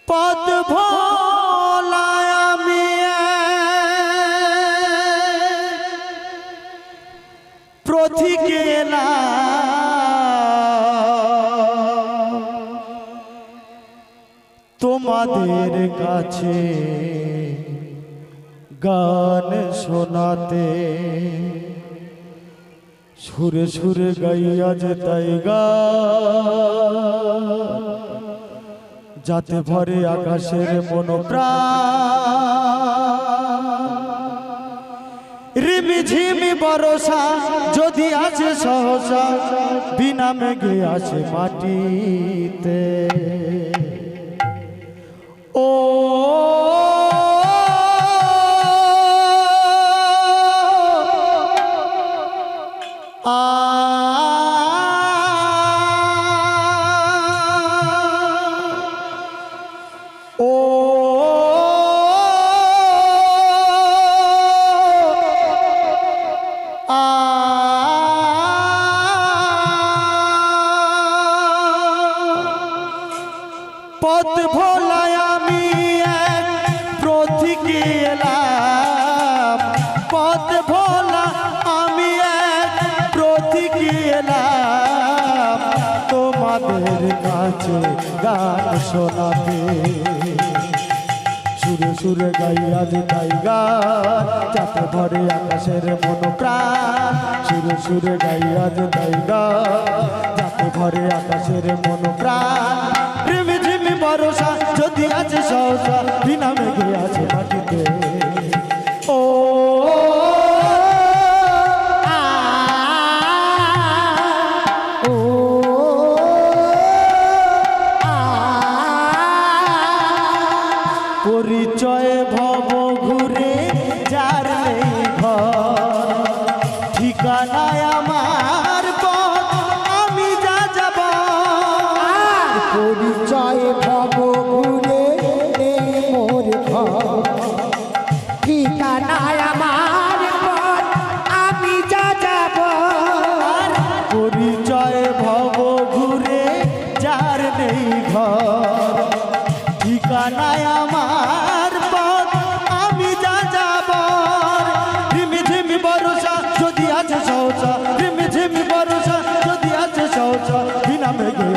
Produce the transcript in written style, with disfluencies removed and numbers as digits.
পদ ভোলায় আমি প্রথিকেলা তোমাদের কাছে গান শোনাতে সুরে সুরে গাইয়া যে তাই গা যাতে ভরে আকাশের মনোপ্রাণ রিমিঝিমি বরসা যদি আছে সহসা বিনা মেঘে আসে মাটিতে ও পদ ভোলায় আমি এক প্রথিকে এলাম পদ ভোলা আমি এক প্রথিকে এলাম তোমাদের কাছে গান শোনাতে সুরে সুরে গাইয়া যে তাই গান যাতে ভরে আকাশের মনোপ্রাণ সুরে সুরে গাইয়া যে তাই গান যাতে ভরে আকাশের মনোপ্রাণ রিমিঝিমি বরসা যদি আছে সহসা বিনা মেঘে আছে মাটিতে ও পরিচয় ভব ঘুরে যার নেই ঘর ঠিকানায় আমার পথ আমি যা যাব পরিচয় ভব ঘুরে নেই মোর ঘর ঠিকানায় আমার পথ আমি যা যাব পরিচয় ভব ঘুরে যার নেই ঘর ঠিকানায় আমার পথ আমি যা যাব রিমিঝিমি বরসা যদি আছে সহসা রিমিঝিমি বরসা যদি আছে সহসা বিনা মেঘে